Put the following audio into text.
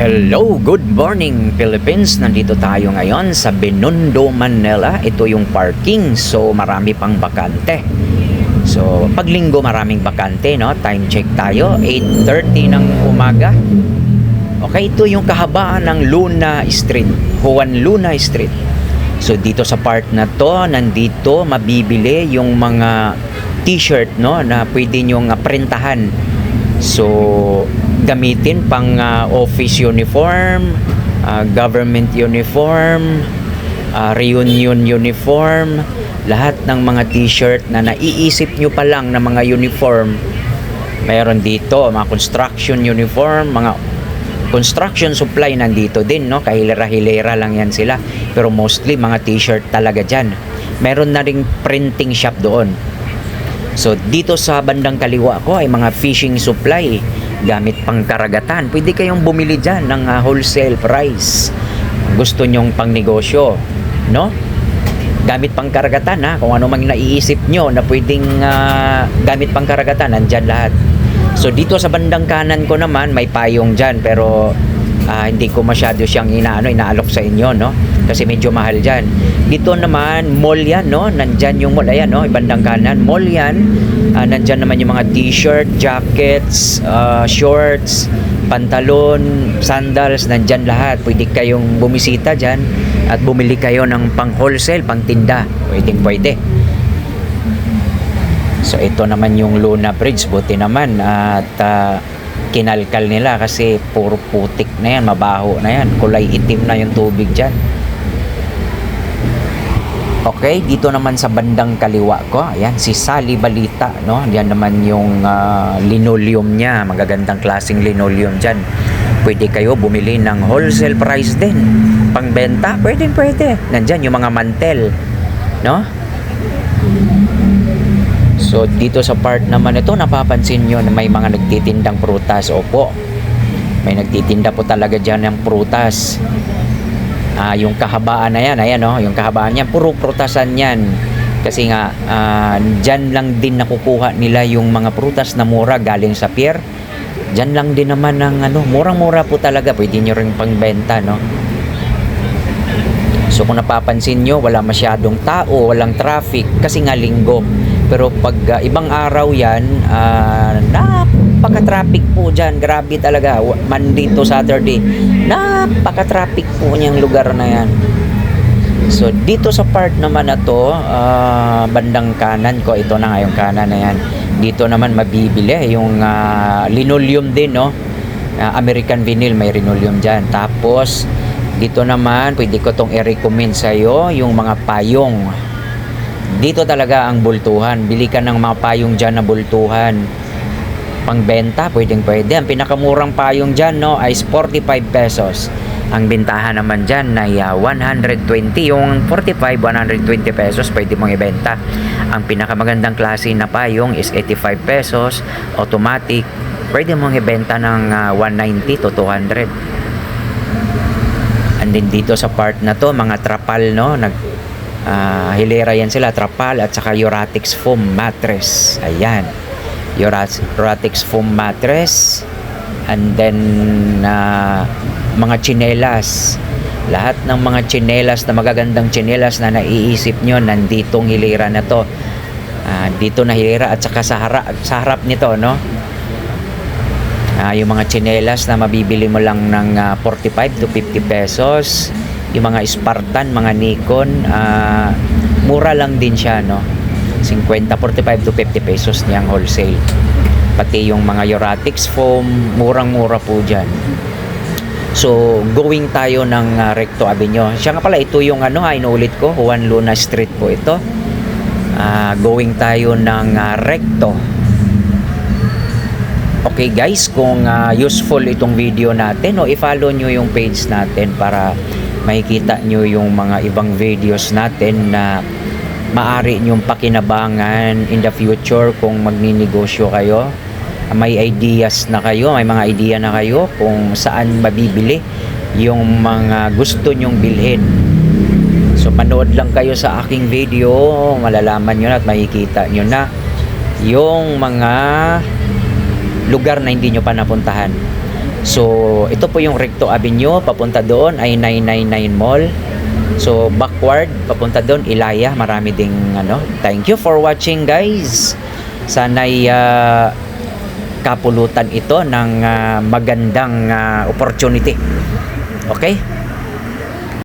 Hello, good morning Philippines. Nandito tayo ngayon sa Binondo, Manila. Ito yung parking. So marami pang bakante. So pag linggo maraming bakante, no? Time check tayo, 8:30 ng umaga. Okay, ito yung kahabaan ng Luna Street, Juan Luna Street. So dito sa part na to, nandito mabibili yung mga t-shirt, no, na pwede nyong printahan. So gamitin pang office uniform, government uniform, reunion uniform, lahat ng mga t-shirt na naiisip nyo pa lang na mga uniform mayroon dito. Mga construction uniform, mga construction supply nandito din, no? Kahilera-hilera lang yan sila, pero mostly mga t-shirt talaga dyan. Meron na ring printing shop doon. So dito sa bandang kaliwa ko ay mga fishing supply, gamit pang karagatan. Pwede kayong bumili dyan ng wholesale price. Gusto nyong pang negosyo, no? Gamit pang karagatan, ha? Kung ano mang naiisip nyo na pwedeng gamit pang karagatan, nandyan lahat. So dito sa bandang kanan ko naman may payong dyan, pero hindi ko masyado siyang inaalok sa inyo, no? Kasi medyo mahal dyan. Dito naman mall yan, no? Nandyan yung mall, ayan, no? Bandang kanan, mall yan. Nandyan naman yung mga t-shirt, jackets, shorts, pantalon, sandals, nandyan lahat. Pwede kayong bumisita dyan at bumili kayo ng pang wholesale, pang tinda. Pwede. So ito naman yung Luna Bridge, buti naman at kinalkal nila kasi puro putik na yan, mabaho na yan, kulay itim na yung tubig dyan. Okay, dito naman sa bandang kaliwa ko, ayan, si Sally Balita, no? Yan naman yung linoleum niya, magagandang klaseng linoleum dyan. Pwede kayo bumili ng wholesale price din, pangbenta, pwede. Nandyan yung mga mantel, no? So dito sa part naman ito, napapansin nyo na may mga nagtitindang prutas. Opo, may nagtitinda po talaga dyan ng prutas. Yung kahabaan na yan, ayan, no? Yung kahabaan yan, puro prutasan yan. Kasi nga, dyan lang din nakukuha nila yung mga prutas na mura galing sa pier. Dyan lang din naman ng murang-mura po talaga. Pwede nyo rin pangbenta, no? So kung napapansin nyo, wala masyadong tao, walang traffic kasi nga linggo. Pero pag ibang araw yan, napaka-traffic po dyan. Grabe talaga. Monday to Saturday, napaka-traffic po niyang lugar na yan. So dito sa part naman na to, bandang kanan ko, ito na nga yung kanan na yan. Dito naman mabibili yung linoleum din, no? American vinyl, may linoleum dyan. Tapos dito naman, pwede ko tong i-recommend sa'yo, yung mga payong. Dito talaga ang bultuhan. Bili ka ng mga payong dyan na bultuhan. Pangbenta, pwede. Ang pinakamurang payong dyan, no, ay 45 pesos. Ang bintahan naman dyan ay 120. Yung 45, 120 pesos, pwede mong ibenta. Ang pinakamagandang klase na payong is 85 pesos. Automatic, pwede mong ibenta ng 190 to 200. And then dito sa part na to, mga trapal, no, hilera yan sila, trapal at saka Euratix foam mattress. Ayan, Euratix foam mattress. And then mga tsinelas, lahat ng mga tsinelas na magagandang tsinelas na naiisip nyo, nanditong hilera na to. Dito na hilera at saka sa harap nito, no? Yung mga tsinelas na mabibili mo lang ng 45 to 50 pesos. Yung mga Spartan, mga Nikon, mura lang din siya, no? 50, 45 to 50 pesos niyang wholesale. Pati yung mga Euratix foam, murang-mura po dyan. So going tayo ng Recto Avenue. Siya nga pala, ito yung inuulit ko, Juan Luna Street po ito. Going tayo ng Recto. Okay guys, kung useful itong video natin, i-follow nyo yung page natin para makikita nyo yung mga ibang videos natin na maaari nyong pakinabangan in the future kung magninegosyo kayo. May ideas na kayo, may mga idea na kayo kung saan mabibili yung mga gusto nyong bilhin. So manood lang kayo sa aking video, malalaman nyo na at makikita nyo na yung mga lugar na hindi nyo pa napuntahan. So, ito po yung Recto Avenue, papunta doon ay 999 Mall. So, backward, papunta doon, Ilaya, marami ding ano. Thank you for watching, guys. Sana'y kapulutan ito ng magandang opportunity. Okay?